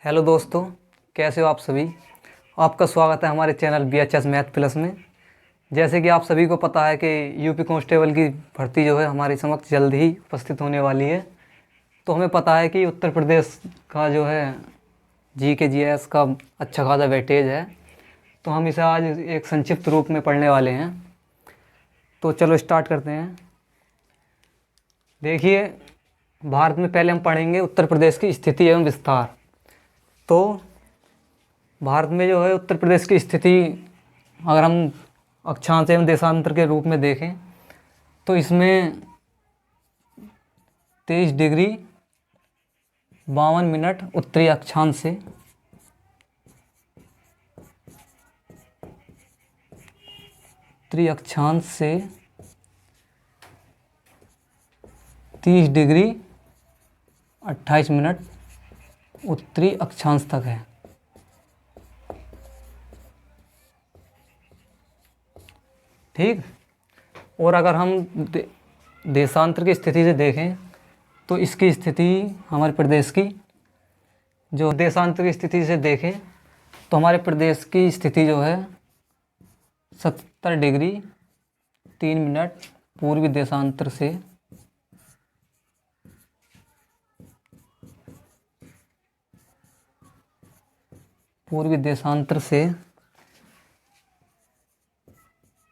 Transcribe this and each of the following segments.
Hello दोस्तों, कैसे हो आप सभी। आपका स्वागत है हमारे चैनल BHS मैथ प्लस में। जैसे कि आप सभी को पता है कि यूपी कांस्टेबल की भर्ती जो है हमारी समक्ष जल्द ही उपस्थित होने वाली है। तो हमें पता है कि उत्तर प्रदेश का जो है GK GS का अच्छा खासा वेटेज है। तो हम इसे आज एक संक्षिप्त रूप में पढ़ने वाले हैं। तो चलो स्टार्ट करते हैं। देखिए, भारत में पहले हम पढ़ेंगे उत्तर प्रदेश की स्थिति एवं विस्तार। तो भारत में जो है उत्तर प्रदेश की स्थिति अगर हम अक्षांश एवं देशांतर के रूप में देखें तो इसमें 23 डिग्री 52 मिनट उत्तरी अक्षांश से 30 डिग्री 28 मिनट उत्तरी अक्षांश तक है। ठीक। और अगर हम देशांतर की स्थिति से देखें तो इसकी स्थिति हमारे प्रदेश की जो देशांतर की स्थिति से देखें तो हमारे प्रदेश की स्थिति जो है 70 डिग्री 3 मिनट पूर्वी देशांतर से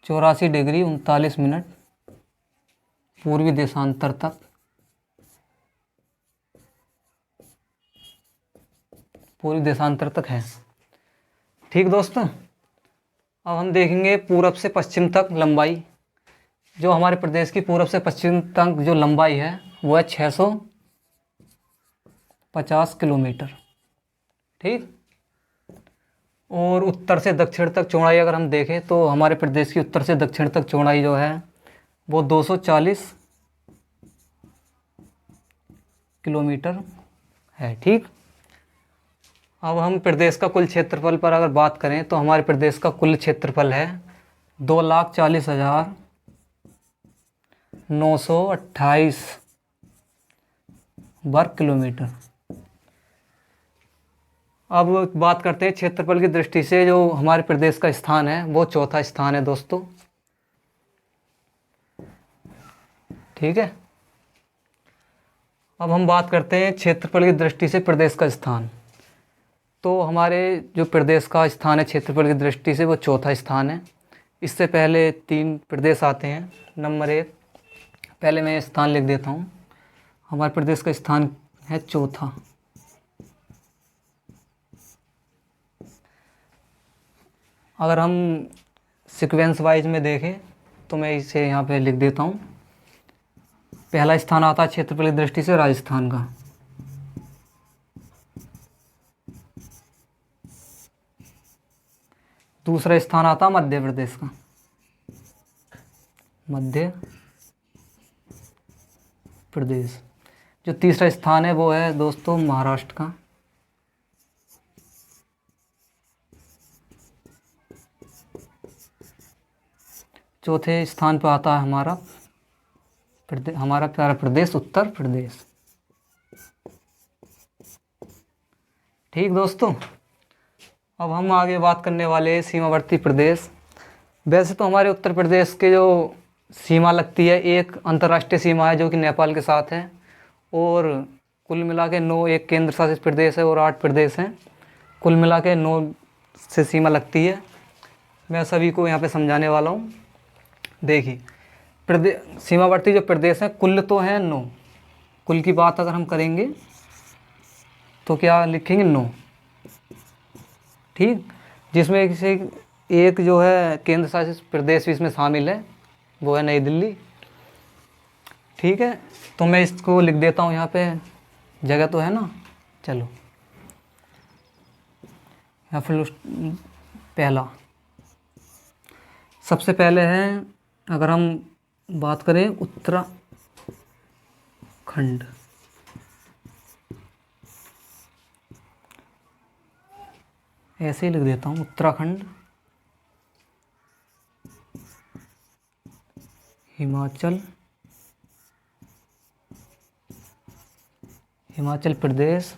84 डिग्री 39 मिनट पूर्वी देशांतर तक है। ठीक दोस्तों, अब हम देखेंगे पूरब से पश्चिम तक लंबाई। जो हमारे प्रदेश की पूरब से पश्चिम तक जो लंबाई है वो है 650 किलोमीटर। ठीक। और उत्तर से दक्षिण तक चौड़ाई अगर हम देखें तो हमारे प्रदेश की उत्तर से दक्षिण तक चौड़ाई जो है वो 240 किलोमीटर है। ठीक। अब हम प्रदेश का कुल क्षेत्रफल पर अगर बात करें तो हमारे प्रदेश का कुल क्षेत्रफल है 2,40,928 वर्ग किलोमीटर। अब बात करते हैं क्षेत्रफल की दृष्टि से जो हमारे प्रदेश का स्थान है वो चौथा स्थान है दोस्तों। ठीक है। अब हम बात करते हैं क्षेत्रफल की दृष्टि से प्रदेश का स्थान। तो हमारे जो प्रदेश का स्थान है क्षेत्रफल की दृष्टि से वो चौथा स्थान है। इससे पहले 3 प्रदेश आते हैं। नंबर 1, पहले मैं स्थान लिख देता हूँ। हमारे प्रदेश का स्थान है चौथा। अगर हम सीक्वेंस वाइज में देखें तो मैं इसे यहाँ पे लिख देता हूँ। पहला स्थान आता है क्षेत्रफल की दृष्टि से राजस्थान का। दूसरा स्थान आता मध्य प्रदेश का। मध्य प्रदेश। जो तीसरा स्थान है वो है दोस्तों महाराष्ट्र का। चौथे स्थान पर आता है हमारा प्यारा प्रदेश उत्तर प्रदेश। ठीक दोस्तों, अब हम आगे बात करने वाले सीमावर्ती प्रदेश। वैसे तो हमारे उत्तर प्रदेश के जो सीमा लगती है, एक अंतर्राष्ट्रीय सीमा है जो कि नेपाल के साथ है, और कुल मिला के 9 एक केंद्र शासित प्रदेश है और 8 प्रदेश हैं। कुल मिला के 9 से सीमा लगती है। मैं सभी को यहाँ पे समझाने वाला हूँ। देखिए, सीमावर्ती जो प्रदेश हैं कुल तो हैं 9। कुल की बात अगर हम करेंगे तो क्या लिखेंगे 9। ठीक। जिसमें से एक जो है केंद्र शासित प्रदेश भी इसमें शामिल है, वो है नई दिल्ली। ठीक है। तो मैं इसको लिख देता हूँ यहाँ पे, जगह तो है ना। चलो या फिर पहला सबसे पहले है, अगर हम बात करें उत्तराखंड। ऐसे ही लिख देता हूँ उत्तराखंड, हिमाचल प्रदेश,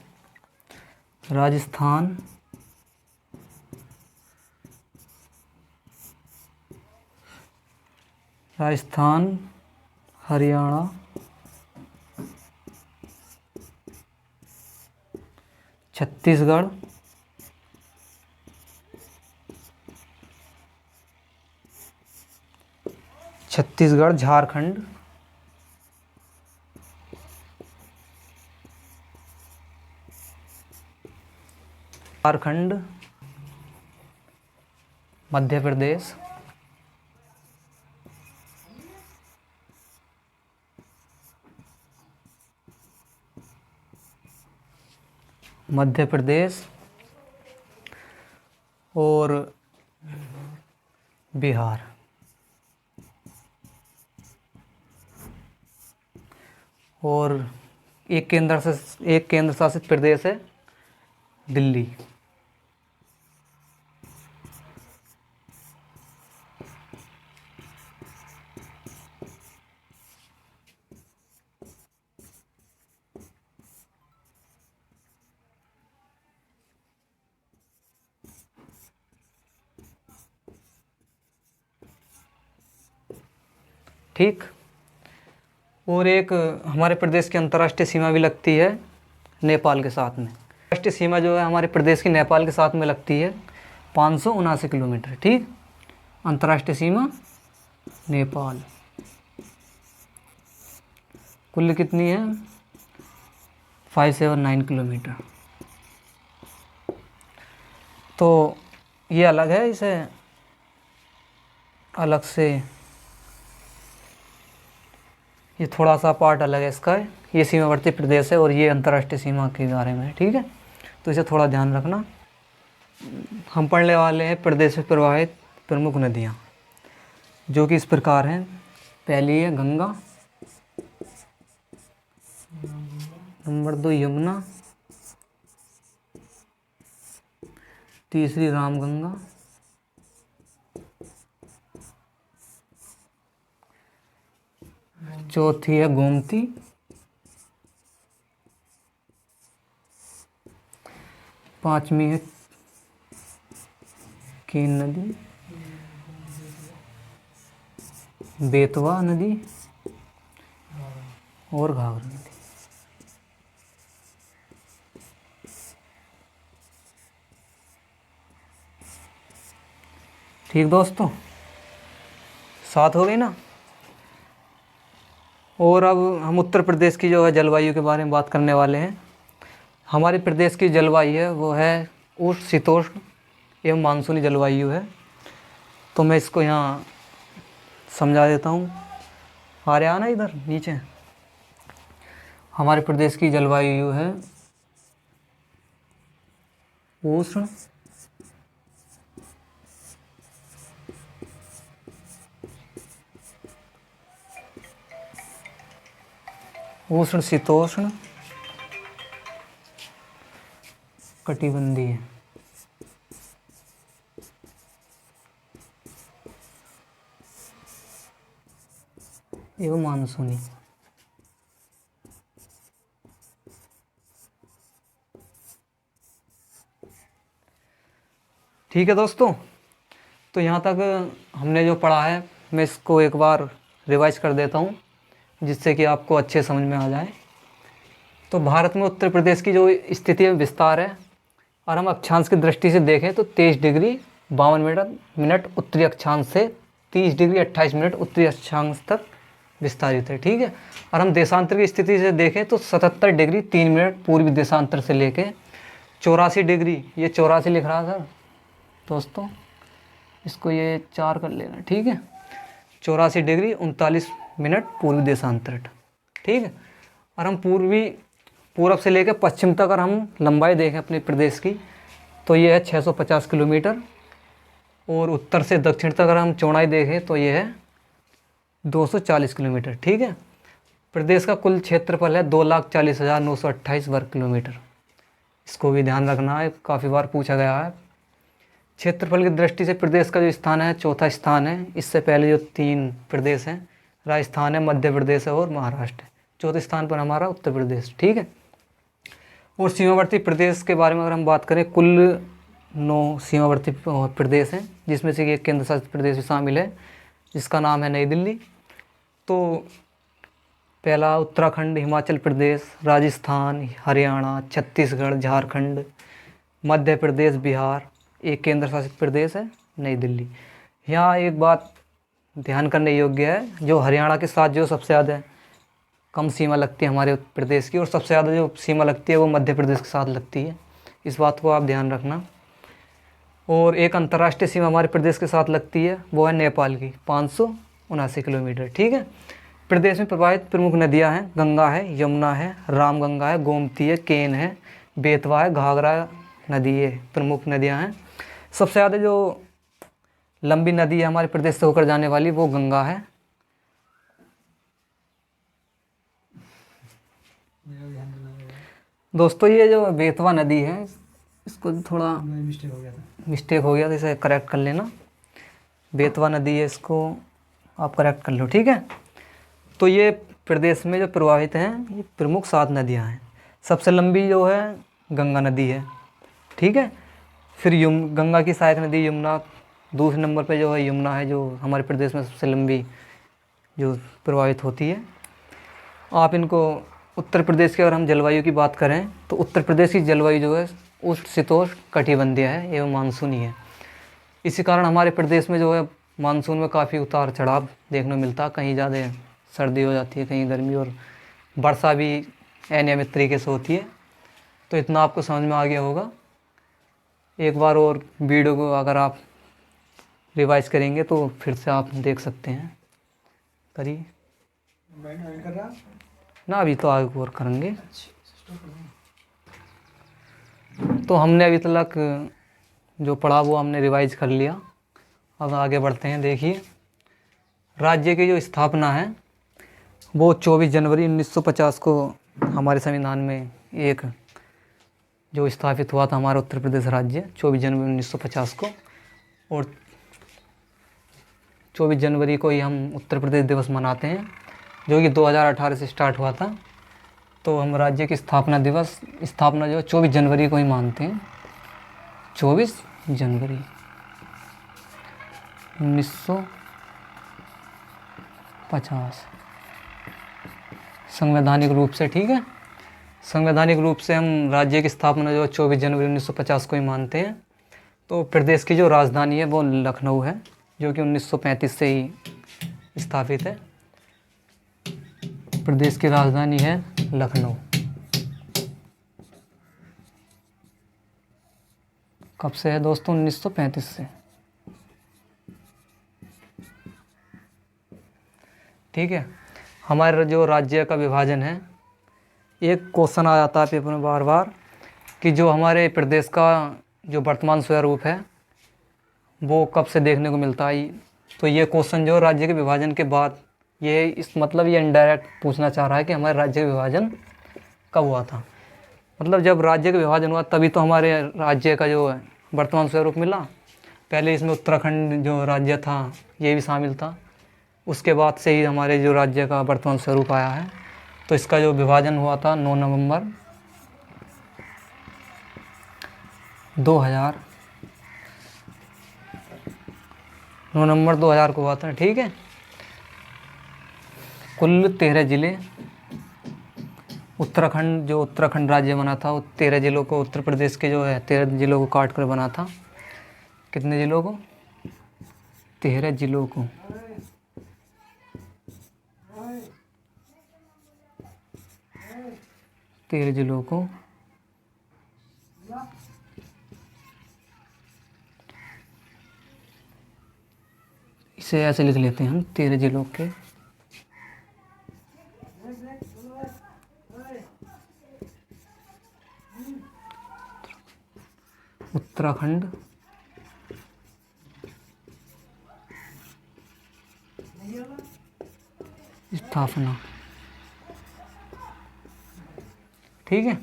राजस्थान, राजस्थान, हरियाणा, छत्तीसगढ़, झारखंड, मध्य प्रदेश, और बिहार। और एक केंद्र शासित प्रदेश है दिल्ली। ठीक। और एक हमारे प्रदेश की अंतर्राष्ट्रीय सीमा भी लगती है नेपाल के साथ में। राष्ट्रीय सीमा जो है हमारे प्रदेश की नेपाल के साथ में लगती है 579 किलोमीटर। ठीक। अंतर्राष्ट्रीय सीमा नेपाल कुल कितनी है? 579 किलोमीटर। तो ये अलग है, इसे अलग से ये थोड़ा सा पार्ट अलग है इसका। ये सीमावर्ती प्रदेश है और ये अंतर्राष्ट्रीय सीमा के बारे में है। ठीक है, तो इसे थोड़ा ध्यान रखना। हम पढ़ने वाले हैं प्रदेश में प्रवाहित प्रमुख नदियाँ, जो कि इस प्रकार हैं। पहली है गंगा, नंबर 2 यमुना, तीसरी रामगंगा, चौथी है गोमती, पांचवी है केन नदी, बेतवा नदी और घाघरा नदी। ठीक दोस्तों, 7 हो गई ना। और अब हम उत्तर प्रदेश की जो है जलवायु के बारे में बात करने वाले हैं। हमारे प्रदेश की जलवायु है वो है उष्ण शीतोष्ण एवं मानसूनी जलवायु है। तो मैं इसको यहाँ समझा देता हूँ। आ रहा है ना इधर नीचे। हमारे प्रदेश की जलवायु है उष्ण शीतोष्ण कटिबंधीय एवं मानसूनी। ठीक है दोस्तों, तो यहाँ तक हमने जो पढ़ा है मैं इसको एक बार रिवाइज कर देता हूँ, जिससे कि आपको अच्छे समझ में आ जाए। तो भारत में उत्तर प्रदेश की जो स्थिति विस्तार है, और हम अक्षांश की दृष्टि से देखें तो 23 डिग्री 52 मिनट उत्तरी अक्षांश से 30 डिग्री 28 मिनट उत्तरी अक्षांश तक विस्तारित है। ठीक है। और हम देशांतर की स्थिति से देखें तो 77 डिग्री 3 मिनट पूर्वी देशांतर से लेके 84 डिग्री, ये 84 लिख रहा था दोस्तों, इसको ये 4 कर लेना। ठीक है, 84 डिग्री 39 मिनट पूर्वी देशांतर। ठीक है। और हम पूरब से लेकर पश्चिम तक अगर हम लंबाई देखें अपने प्रदेश की तो ये है 650 किलोमीटर। और उत्तर से दक्षिण तक अगर हम चौड़ाई देखें तो ये है 240 किलोमीटर। ठीक है। प्रदेश का कुल क्षेत्रफल है 2,40,928 वर्ग किलोमीटर। इसको भी ध्यान रखना है, काफ़ी बार पूछा गया है। क्षेत्रफल की दृष्टि से प्रदेश का जो स्थान है चौथा स्थान है। इससे पहले जो 3 प्रदेश हैं, राजस्थान है, मध्य प्रदेश है और महाराष्ट्र है। चौथे स्थान पर हमारा उत्तर प्रदेश। ठीक है। और सीमावर्ती प्रदेश के बारे में अगर हम बात करें, कुल 9 सीमावर्ती प्रदेश हैं, जिसमें से एक केंद्र शासित प्रदेश भी शामिल है जिसका नाम है नई दिल्ली। तो पहला उत्तराखंड, हिमाचल प्रदेश, राजस्थान, हरियाणा, छत्तीसगढ़, झारखंड, मध्य प्रदेश, बिहार, एक केंद्र शासित प्रदेश है नई दिल्ली। यहाँ एक बात ध्यान करने योग्य है, जो हरियाणा के साथ जो सबसे ज़्यादा कम सीमा लगती है हमारे उत्तर प्रदेश की, और सबसे ज़्यादा जो सीमा लगती है वो मध्य प्रदेश के साथ लगती है। इस बात को आप ध्यान रखना। और एक अंतर्राष्ट्रीय सीमा हमारे प्रदेश के साथ लगती है, वो है नेपाल की 579 किलोमीटर। ठीक है। प्रदेश में प्रवाहित प्रमुख नदियाँ हैं, गंगा है, यमुना है, रामगंगा है, गोमती है, केन है, बेतवा है, घाघरा नदी है, प्रमुख नदियाँ हैं। सबसे ज़्यादा जो लंबी नदी है हमारे प्रदेश से होकर जाने वाली, वो गंगा है। दोस्तों ये जो बेतवा नदी है, इसको थोड़ा मिस्टेक हो गया था, इसे करेक्ट कर लेना। बेतवा नदी है, इसको आप करेक्ट कर लो। ठीक है। तो ये प्रदेश में जो प्रवाहित हैं, ये प्रमुख 7 नदियाँ हैं। सबसे लंबी जो है गंगा नदी है। ठीक है। फिर गंगा की सहायक नदी यमुना, दूसरे नंबर पे जो है यमुना है, जो हमारे प्रदेश में सबसे लंबी जो प्रवाहित होती है। आप इनको उत्तर प्रदेश की अगर हम जलवायु की बात करें, तो उत्तर प्रदेश की जलवायु जो है उष्ण शीतोष्ण कटिबंधीय है एवं मानसूनी है। इसी कारण हमारे प्रदेश में जो है मानसून में काफ़ी उतार चढ़ाव देखने को मिलता है। कहीं ज़्यादा सर्दी हो जाती है, कहीं गर्मी, और वर्षा भी अनियमित तरीके से होती है। तो इतना आपको समझ में आ गया होगा। एक बार और वीडियो को अगर आप रिवाइज करेंगे तो फिर से आप देख सकते हैं। करिए ना, अभी तो आगे और करेंगे। तो हमने अभी तक जो पढ़ा वो हमने रिवाइज कर लिया। अब आगे बढ़ते हैं। देखिए, राज्य की जो स्थापना है वो 24 जनवरी 1950 को हमारे संविधान में एक जो स्थापित हुआ था हमारा उत्तर प्रदेश राज्य, 24 जनवरी 1950 को। और 24 जनवरी को ही हम उत्तर प्रदेश दिवस मनाते हैं, जो कि 2018 से स्टार्ट हुआ था। तो हम राज्य की स्थापना जो 24 जनवरी को ही मानते हैं। 24 जनवरी 1950 संवैधानिक रूप से। ठीक है। संवैधानिक रूप से हम राज्य की स्थापना जो 24 जनवरी 1950 को ही मानते हैं। तो प्रदेश की जो राजधानी है वो लखनऊ है, जो कि 1935 से ही स्थापित है। प्रदेश की राजधानी है लखनऊ। कब से है दोस्तों? 1935 से। ठीक है। हमारे जो राज्य का विभाजन है, एक क्वेश्चन आ जाता है पेपर में बार बार कि जो हमारे प्रदेश का जो वर्तमान स्वरूप है वो कब से देखने को मिलता है। तो ये क्वेश्चन जो राज्य के विभाजन के बाद, ये ये इनडायरेक्ट पूछना चाह रहा है कि हमारे राज्य का विभाजन कब हुआ था। मतलब जब राज्य का विभाजन हुआ तभी तो हमारे राज्य का जो है वर्तमान स्वरूप मिला। पहले इसमें उत्तराखंड जो राज्य था ये भी शामिल था, उसके बाद से ही हमारे जो राज्य का वर्तमान स्वरूप आया है। तो इसका जो विभाजन हुआ था 9 नवंबर 2000 को हुआ था। ठीक है। कुल 13 ज़िले, उत्तराखंड राज्य बना था, वो 13 ज़िलों को, उत्तर प्रदेश के जो है 13 ज़िलों को काट कर बना था। कितने ज़िलों को? 13 ज़िलों को। इसे ऐसे लिख लेते हैं हम, 13 ज़िलों के उत्तराखंड स्थापना। ठीक है।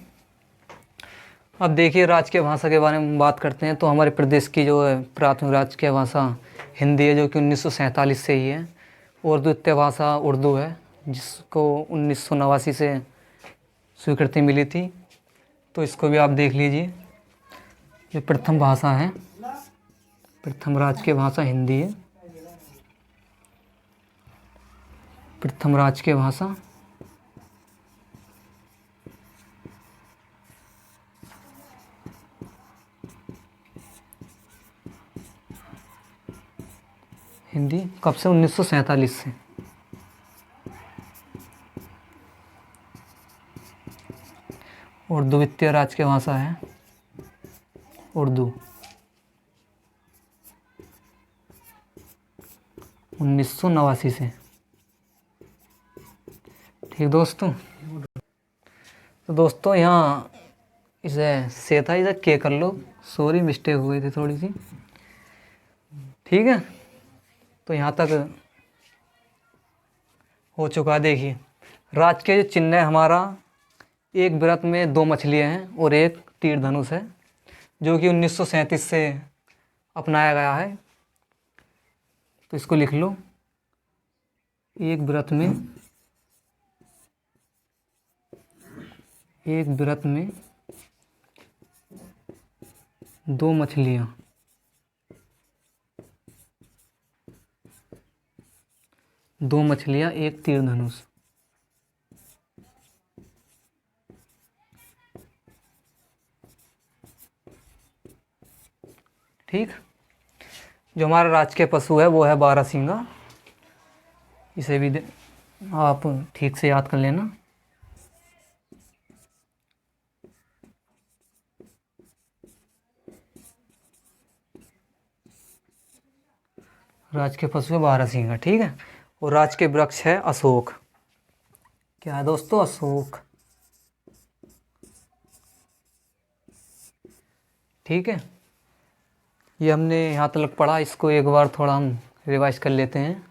अब देखिए, राजकीय भाषा के बारे में बात करते हैं। तो हमारे प्रदेश की जो है प्राथमिक राजकीय भाषा हिंदी है, जो कि 1947 से ही है। और द्वितीय भाषा उर्दू है, जिसको 1989 से स्वीकृति मिली थी। तो इसको भी आप देख लीजिए। जो प्रथम भाषा है, प्रथम राजकीय भाषा हिंदी है। प्रथम राजकीय भाषा हिंदी कब से? 1947 से। और द्वितीय राजकीय भाषा है उर्दू, 1989 से। ठीक दोस्तों। तो दोस्तों यहाँ इसे से था, इसे के कर लो, सॉरी मिस्टेक हो गई थी थोड़ी सी। ठीक है, तो यहाँ तक हो चुका है। देखिए राज के जो चिन्ह है हमारा, एक व्रत में 2 मछलियाँ हैं और एक तीर धनुष है, जो कि 1937 से अपनाया गया है। तो इसको लिख लो, एक व्रत में 2 मछलियाँ, 2 मछलियाँ एक तीर धनुष। ठीक। जो हमारा राजकीय पशु है वो है बारहसिंगा। इसे भी आप ठीक से याद कर लेना। राजकीय पशु है बारहसिंगा। ठीक है। और राजकीय वृक्ष है अशोक। क्या है दोस्तों? अशोक। ठीक है, ये हमने यहाँ तक पढ़ा। इसको एक बार थोड़ा हम रिवाइज कर लेते हैं।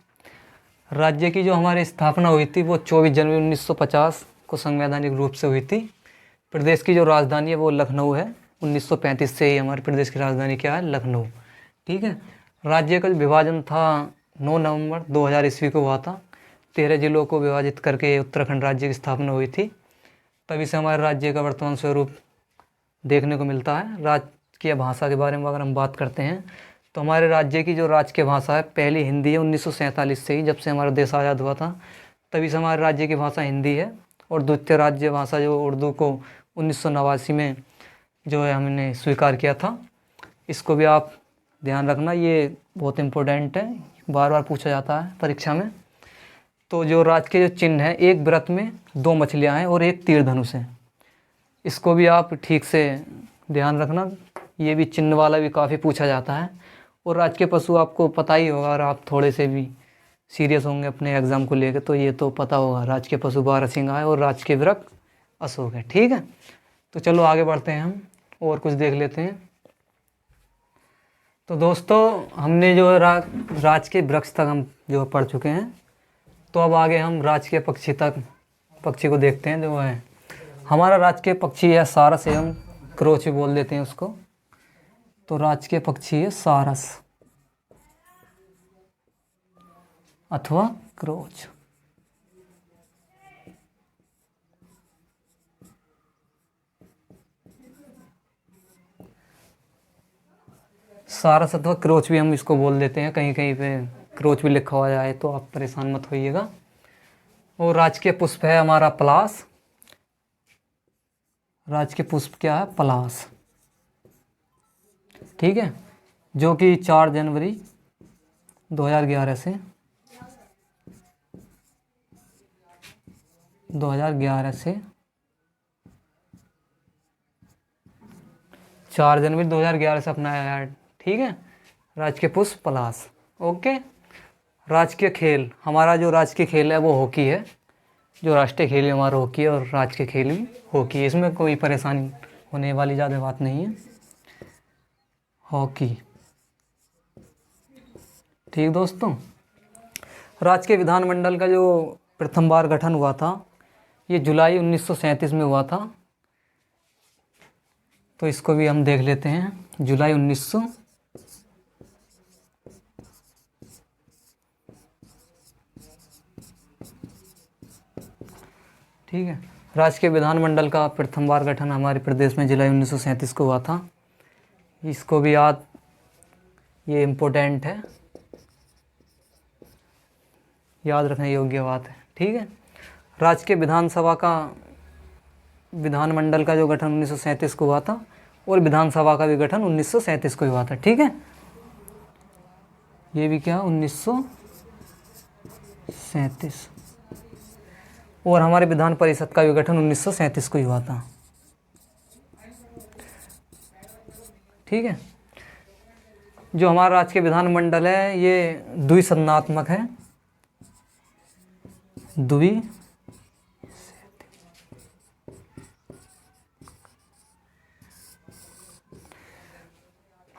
राज्य की जो हमारी स्थापना हुई थी वो 24 जनवरी 1950 को संवैधानिक रूप से हुई थी। प्रदेश की जो राजधानी है वो लखनऊ है। 1935 से ही हमारे प्रदेश की राजधानी क्या है? लखनऊ। ठीक है। राज्य का जो विभाजन था 9 नवंबर 2000 ईस्वी को हुआ था। 13 जिलों को विभाजित करके उत्तराखंड राज्य की स्थापना हुई थी। तभी से हमारे राज्य का वर्तमान स्वरूप देखने को मिलता है। राजकीय भाषा के बारे में अगर हम बात करते हैं तो हमारे राज्य की जो राजकीय भाषा है पहली हिंदी है। 1947 से ही, जब से हमारा देश आज़ाद हुआ था तभी से हमारे राज्य की भाषा हिंदी है। और द्वितीय राज्य भाषा जो उर्दू को 1989 में जो है हमने स्वीकार किया था। इसको भी आप ध्यान रखना, ये बहुत इम्पोर्टेंट है, बार बार पूछा जाता है परीक्षा में। तो जो राजकीय जो चिन्ह है, एक व्रत में 2 मछलियाँ हैं और एक तीर धनुष है। इसको भी आप ठीक से ध्यान रखना, ये भी चिन्ह वाला भी काफ़ी पूछा जाता है। और राजकीय पशु आपको पता ही होगा, और आप थोड़े से भी सीरियस होंगे अपने एग्ज़ाम को लेकर तो ये तो पता होगा। राजकीय पशु बारहसिंगा है और राजकीय वृक्ष अशोक है। ठीक है, तो चलो आगे बढ़ते हैं, हम और कुछ देख लेते हैं। तो दोस्तों हमने जो राजकीय वृक्ष तक हम जो पढ़ चुके हैं, तो अब आगे हम राजकीय पक्षी को देखते हैं। जो है हमारा राजकीय पक्षी है सारस, एवं क्रोच भी बोल देते हैं उसको। तो राजकीय पक्षी है सारस अथवा क्रोच। सारस अथवा क्रोच भी हम इसको बोल देते हैं, कहीं कहीं पे क्रोच भी लिखा हुआ जाए तो आप परेशान मत होइएगा। और राजकीय पुष्प है हमारा पलाश। राजकीय पुष्प क्या है? पलाश। ठीक है, जो कि 4 जनवरी 2011 से 4 जनवरी 2011 से अपनाया गया है। ठीक है, राजकीय पुष्प पलाश। ओके। राजकीय खेल, हमारा जो राजकीय खेल है वो हॉकी है। जो राष्ट्रीय खेल है हमारा हॉकी है, और राजकीय खेल भी हॉकी है। इसमें कोई परेशानी होने वाली ज़्यादा बात नहीं है। हॉकी। ठीक दोस्तों। राज्य के विधानमंडल का जो प्रथम बार गठन हुआ था ये जुलाई 1937 में हुआ था। तो इसको भी हम देख लेते हैं। जुलाई 1900 ठीक है। राज्य के विधानमंडल का प्रथम बार गठन हमारे प्रदेश में जुलाई 1937 को हुआ था। इसको भी याद, ये इम्पोर्टेंट है, याद रखने योग्य बात है। ठीक है, राज्य के विधानमंडल का जो गठन 1937 को हुआ था और विधानसभा का भी गठन 1937 को ही हुआ था। ठीक है, ये भी क्या 1937, और हमारे विधान परिषद का भी गठन 1937 को ही हुआ था। ठीक है, जो हमारा राज्य के विधानमंडल है ये द्विसदनात्मक है,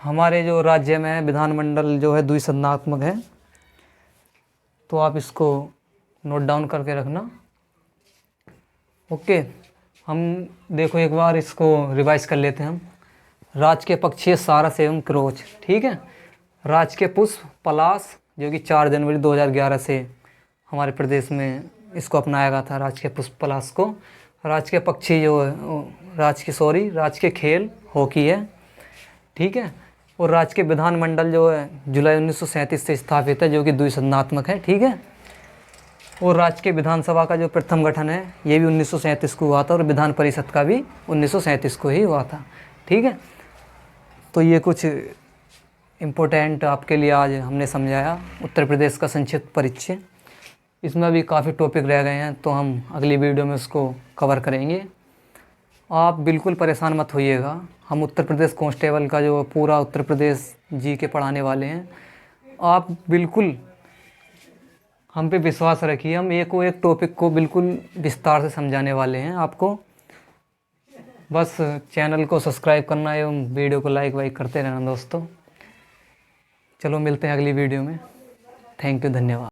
हमारे जो राज्य में विधानमंडल जो है द्विसदनात्मक है, तो आप इसको नोट डाउन करके रखना। ओके, हम देखो एक बार इसको रिवाइज कर लेते हैं हम। राज्य के पक्षी सारस एवं क्रोच। ठीक है, राज्य के पुष्प पलाश, जो कि 4 जनवरी 2011 से हमारे प्रदेश में इसको अपनाया गया था, राज्य के पुष्प पलाश को। राज्य के पक्षी जो है, राज्य के खेल हॉकी है। ठीक है, और राज्य के विधानमंडल जो है जुलाई 1937 से स्थापित है, जो कि द्विसदनात्मक है। ठीक है, और राज्य के विधानसभा का जो प्रथम गठन है ये भी 1937 को हुआ था, और विधान परिषद का भी 1937 को ही हुआ था। ठीक है, तो ये कुछ इम्पोर्टेंट आपके लिए आज हमने समझाया उत्तर प्रदेश का संक्षिप्त परिचय। इसमें भी काफ़ी टॉपिक रह गए हैं, तो हम अगली वीडियो में उसको कवर करेंगे। आप बिल्कुल परेशान मत होइएगा, हम उत्तर प्रदेश कांस्टेबल का जो पूरा उत्तर प्रदेश जी के पढ़ाने वाले हैं। आप बिल्कुल हम पे विश्वास रखिए, हम एक टॉपिक को बिल्कुल विस्तार से समझाने वाले हैं आपको। बस चैनल को सब्सक्राइब करना एवं वीडियो को लाइक वाइक करते रहना दोस्तों। चलो मिलते हैं अगली वीडियो में। थैंक यू, धन्यवाद।